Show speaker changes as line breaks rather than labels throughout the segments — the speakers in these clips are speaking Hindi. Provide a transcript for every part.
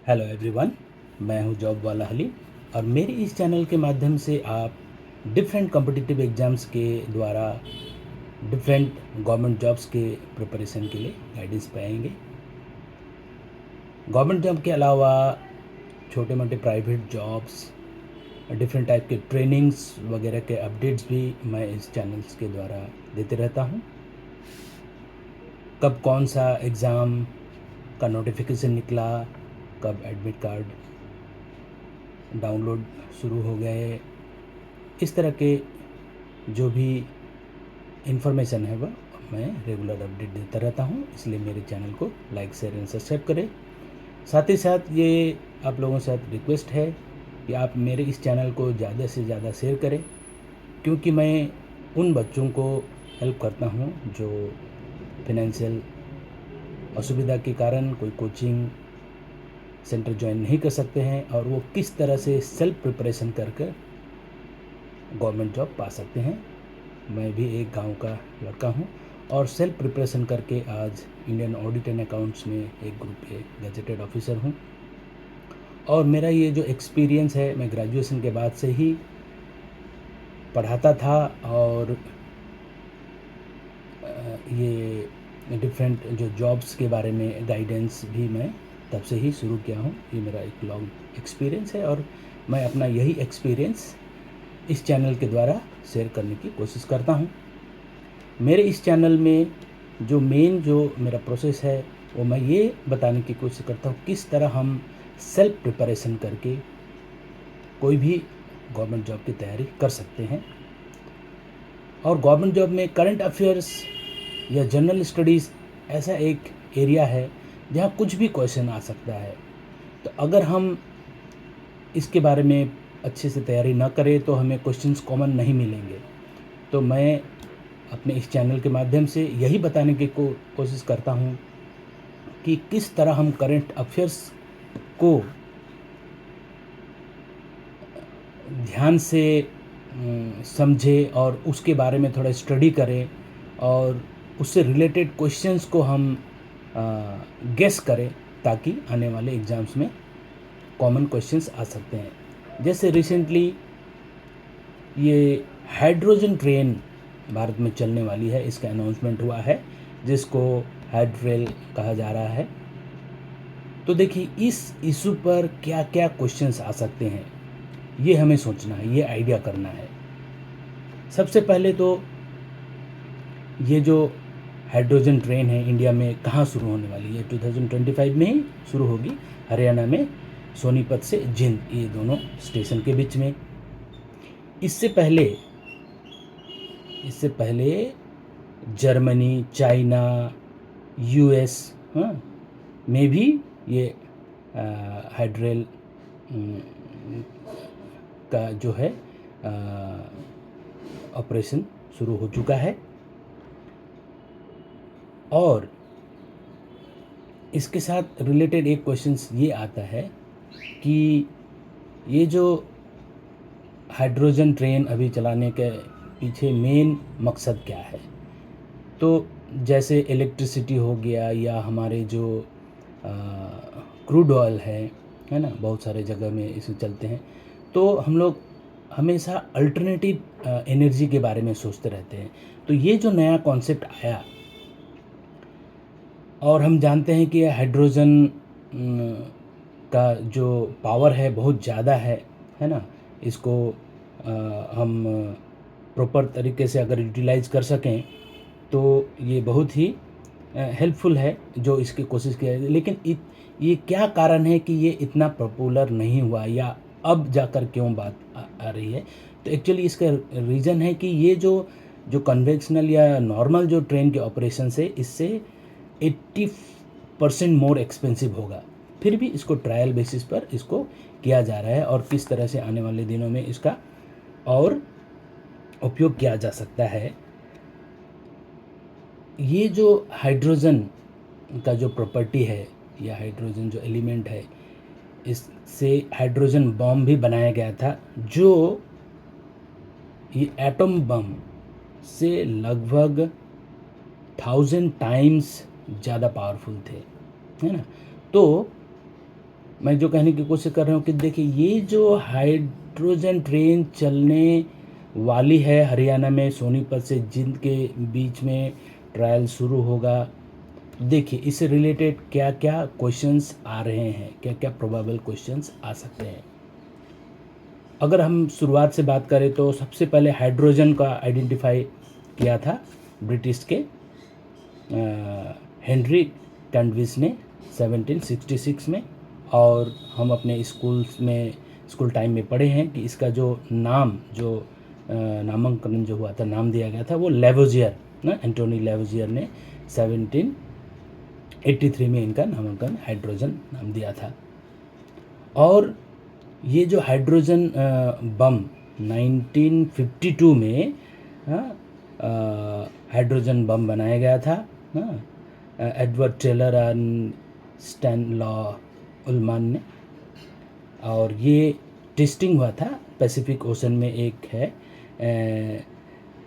हेलो एवरीवन, मैं हूं जॉब वाला हली और मेरे इस चैनल के माध्यम से आप डिफरेंट कॉम्पिटिटिव एग्ज़ाम्स के द्वारा डिफरेंट गवर्नमेंट जॉब्स के प्रिपरेशन के लिए गाइडेंस पाएंगे। गवर्नमेंट जॉब के अलावा छोटे मोटे प्राइवेट जॉब्स, डिफरेंट टाइप के ट्रेनिंग्स वगैरह के अपडेट्स भी मैं इस चैनल्स के द्वारा देते रहता हूं। कब कौन सा एग्ज़ाम का नोटिफिकेशन निकला, कब एडमिट कार्ड डाउनलोड शुरू हो गए, इस तरह के जो भी इन्फॉर्मेशन है वह मैं रेगुलर अपडेट देता रहता हूँ। इसलिए मेरे चैनल को लाइक, शेयर एंड सब्सक्राइब करें। साथ ही साथ ये आप लोगों से रिक्वेस्ट है कि आप मेरे इस चैनल को ज़्यादा से ज़्यादा शेयर करें, क्योंकि मैं उन बच्चों को हेल्प करता हूँ जो फिनेंशियल असुविधा के कारण कोई कोचिंग सेंटर ज्वाइन नहीं कर सकते हैं और वो किस तरह से सेल्फ प्रिपरेशन करके गवर्नमेंट जॉब पा सकते हैं। मैं भी एक गांव का लड़का हूं और सेल्फ प्रिपरेशन करके आज इंडियन ऑडिट एंड अकाउंट्स में एक ग्रुप ए गजेटेड ऑफिसर हूं। और मेरा ये जो एक्सपीरियंस है, मैं ग्रेजुएशन के बाद से ही पढ़ाता था और ये डिफरेंट जो जॉब्स के बारे में गाइडेंस भी मैं तब से ही शुरू किया हूँ। ये मेरा एक लॉन्ग एक्सपीरियंस है और मैं अपना यही एक्सपीरियंस इस चैनल के द्वारा शेयर करने की कोशिश करता हूँ। मेरे इस चैनल में जो मेरा प्रोसेस है वो मैं ये बताने की कोशिश करता हूँ किस तरह हम सेल्फ प्रिपरेशन करके कोई भी गवर्नमेंट जॉब की तैयारी कर सकते हैं। और गवर्नमेंट जॉब में करंट अफेयर्स या जनरल स्टडीज़ ऐसा एक एरिया है जहाँ कुछ भी क्वेश्चन आ सकता है। तो अगर हम इसके बारे में अच्छे से तैयारी ना करें तो हमें क्वेश्चंस कॉमन नहीं मिलेंगे। तो मैं अपने इस चैनल के माध्यम से यही बताने की कोशिश करता हूँ कि किस तरह हम करंट अफेयर्स को ध्यान से समझें और उसके बारे में थोड़ा स्टडी करें और उससे रिलेटेड क्वेश्चंस को हम गेस करें ताकि आने वाले एग्ज़ाम्स में कॉमन क्वेश्चंस आ सकते हैं। जैसे रिसेंटली ये हाइड्रोजन ट्रेन भारत में चलने वाली है, इसका अनाउंसमेंट हुआ है जिसको हाइड्रेल कहा जा रहा है। तो देखिए इस इशू पर क्या क्या क्वेश्चंस आ सकते हैं ये हमें सोचना है, ये आइडिया करना है। सबसे पहले तो ये जो हाइड्रोजन ट्रेन है इंडिया में कहाँ शुरू होने वाली है? 2025 में ही शुरू होगी, हरियाणा में सोनीपत से जिंद, ये दोनों स्टेशन के बीच में। इससे पहले जर्मनी, चाइना, यूएस में भी ये हाइड्रेल का जो है ऑपरेशन शुरू हो चुका है। और इसके साथ रिलेटेड एक क्वेश्चंस ये आता है कि ये जो हाइड्रोजन ट्रेन अभी चलाने के पीछे मेन मकसद क्या है? तो जैसे इलेक्ट्रिसिटी हो गया या हमारे जो क्रूड ऑयल है ना, बहुत सारे जगह में इसे चलते हैं। तो हम लोग हमेशा अल्टरनेटिव एनर्जी के बारे में सोचते रहते हैं। तो ये जो नया कॉन्सेप्ट आया और हम जानते हैं कि हाइड्रोजन का जो पावर है बहुत ज़्यादा है ना, इसको हम प्रॉपर तरीके से अगर यूटिलाइज़ कर सकें तो ये बहुत ही हेल्पफुल है जो इसकी कोशिश किया है। लेकिन ये क्या कारण है कि ये इतना पॉपुलर नहीं हुआ या अब जाकर क्यों बात आ रही है? तो एक्चुअली इसका रीज़न है कि ये जो कन्वेंशनल या नॉर्मल जो ट्रेन के ऑपरेशन से इससे 80% मोर एक्सपेंसिव होगा। फिर भी इसको ट्रायल बेसिस पर इसको किया जा रहा है और किस तरह से आने वाले दिनों में इसका और उपयोग किया जा सकता है। ये जो हाइड्रोजन का जो प्रॉपर्टी है या हाइड्रोजन जो एलिमेंट है, इससे हाइड्रोजन बम भी बनाया गया था जो ये एटम बम से लगभग 1000 टाइम्स ज़्यादा पावरफुल थे, है ना। तो मैं जो कहने की कोशिश कर रहा हूँ कि देखिए, ये जो हाइड्रोजन ट्रेन चलने वाली है हरियाणा में सोनीपत से जिंद के बीच में, ट्रायल शुरू होगा। देखिए, इससे रिलेटेड क्या क्या क्वेश्चंस आ रहे हैं, क्या क्या प्रोबेबल क्वेश्चंस आ सकते हैं। अगर हम शुरुआत से बात करें तो सबसे पहले हाइड्रोजन का आइडेंटिफाई किया था ब्रिटिश के हेनरी कैंडविस ने 1766 में। और हम अपने स्कूल टाइम में पढ़े हैं कि इसका जो नाम, जो नामांकन जो हुआ था, नाम दिया गया था, वो लेवोजियर ना, एंटोनी लेवोजियर ने 1783 में इनका नामांकन हाइड्रोजन नाम दिया था। और ये जो हाइड्रोजन बम 1952 में हाइड्रोजन बम बनाया गया था, एडवर्ड टेलर और स्टैनलॉ उल्मान ने। और ये टेस्टिंग हुआ था पैसिफिक ओशन में, एक है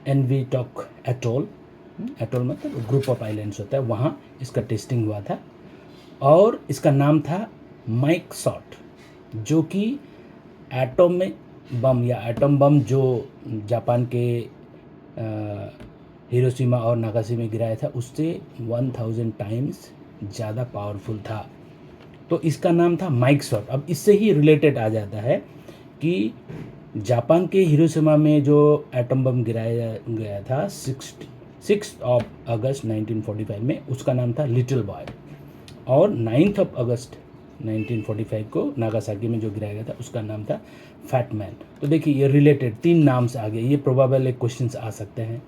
एनवीटॉक एटोल। एटोल मतलब ग्रुप ऑफ आइलैंड्स होता है, वहाँ इसका टेस्टिंग हुआ था। और इसका नाम था माइक सॉट, जो कि एटॉमिक बम या एटम बम जो जापान के हिरोशिमा और नागासाकी में गिराया था, उससे 1000 टाइम्स ज़्यादा पावरफुल था। तो इसका नाम था माइक सॉट। अब इससे ही रिलेटेड आ जाता है कि जापान के हिरोशिमा में जो एटम बम गिराया गया था 6 अगस्त 1945 में, उसका नाम था लिटिल बॉय। और 9 अगस्त 1945 को नागासाकी में जो गिराया गया था, उसका नाम था फैट मैन। तो देखिए, ये रिलेटेड 3 नाम से आ गए, ये प्रोबेबल एक क्वेश्चंस आ सकते हैं।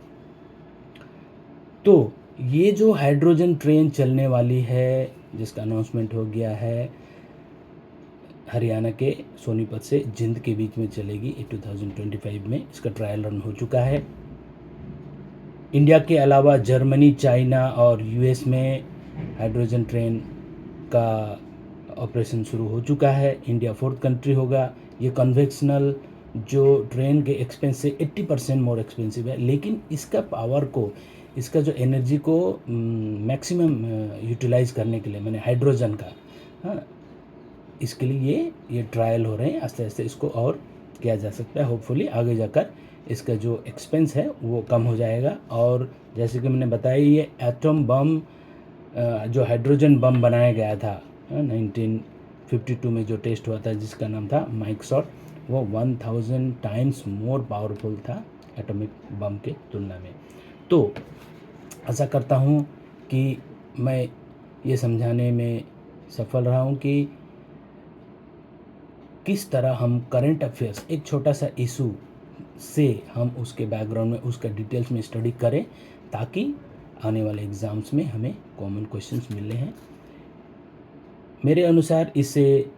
तो ये जो हाइड्रोजन ट्रेन चलने वाली है, जिसका अनाउंसमेंट हो गया है, हरियाणा के सोनीपत से जिंद के बीच में चलेगी 2025 में। इसका ट्रायल रन हो चुका है। इंडिया के अलावा जर्मनी, चाइना और यूएस में हाइड्रोजन ट्रेन का ऑपरेशन शुरू हो चुका है। इंडिया 4th कंट्री होगा। ये कन्वेंशनल जो ट्रेन के एक्सपेंस से 80% मोर एक्सपेंसिव है, लेकिन इसका पावर को, इसका जो एनर्जी को मैक्सिमम यूटिलाइज करने के लिए, मैंने हाइड्रोजन का, हाँ, इसके लिए ये ट्रायल हो रहे हैं। आस्ते आस्ते इसको और किया जा सकता है। होपफुली आगे जाकर इसका जो एक्सपेंस है वो कम हो जाएगा। और जैसे कि मैंने बताया, ये एटम बम जो हाइड्रोजन बम बनाया गया था 1952 में जो टेस्ट हुआ था, जिसका नाम था माइक सॉट, वो 1000 टाइम्स मोर पावरफुल था एटॉमिक बम के तुलना में। तो आशा करता हूँ कि मैं ये समझाने में सफल रहा हूँ कि किस तरह हम करंट अफेयर्स, एक छोटा सा इशू से हम उसके बैकग्राउंड में, उसका डिटेल्स में स्टडी करें, ताकि आने वाले एग्ज़ाम्स में हमें कॉमन क्वेश्चंस मिले हैं। मेरे अनुसार इससे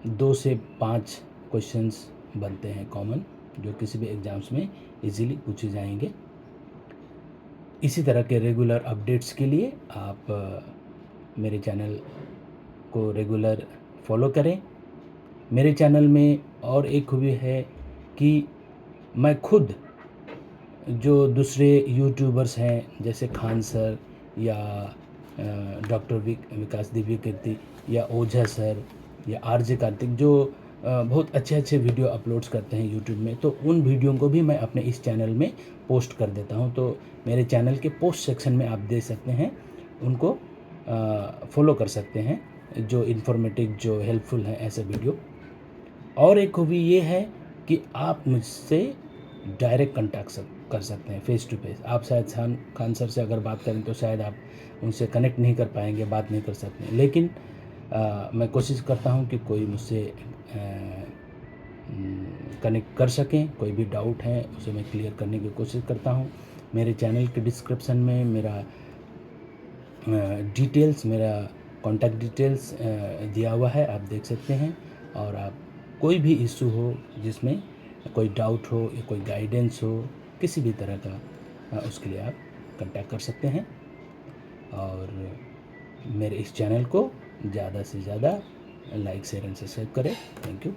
2 से 5 क्वेश्चंस बनते हैं कॉमन, जो किसी भी एग्ज़ाम्स में इजीली पूछे जाएंगे। इसी तरह के रेगुलर अपडेट्स के लिए आप मेरे चैनल को रेगुलर फॉलो करें। मेरे चैनल में और एक खूबी है कि मैं खुद जो दूसरे यूट्यूबर्स हैं, जैसे खान सर या डॉक्टर विकास दिव्य कीर्ति या ओझा सर या आरजे कार्तिक, जो बहुत अच्छे अच्छे वीडियो अपलोड्स करते हैं यूट्यूब में, तो उन वीडियो को भी मैं अपने इस चैनल में पोस्ट कर देता हूं। तो मेरे चैनल के पोस्ट सेक्शन में आप दे सकते हैं, उनको फॉलो कर सकते हैं, जो इन्फॉर्मेटिव, जो हेल्पफुल है ऐसे वीडियो। और एक खूबी ये है कि आप मुझसे डायरेक्ट कॉन्टैक्ट कर सकते हैं, फेस टू फेस। आप शायद खान सर से अगर बात करें तो शायद आप उनसे कनेक्ट नहीं कर पाएंगे, बात नहीं कर सकते, लेकिन मैं कोशिश करता हूं कि कोई मुझसे कनेक्ट कर सकें। कोई भी डाउट है उसे मैं क्लियर करने की कोशिश करता हूं। मेरे चैनल के डिस्क्रिप्शन में मेरा डिटेल्स, मेरा कॉन्टैक्ट डिटेल्स दिया हुआ है, आप देख सकते हैं। और आप कोई भी इशू हो, जिसमें कोई डाउट हो या कोई गाइडेंस हो, किसी भी तरह का, उसके लिए आप कांटेक्ट कर सकते हैं। और मेरे इस चैनल को ज़्यादा से ज़्यादा लाइक, शेयर एंड सब्सक्राइब करें। Thank you.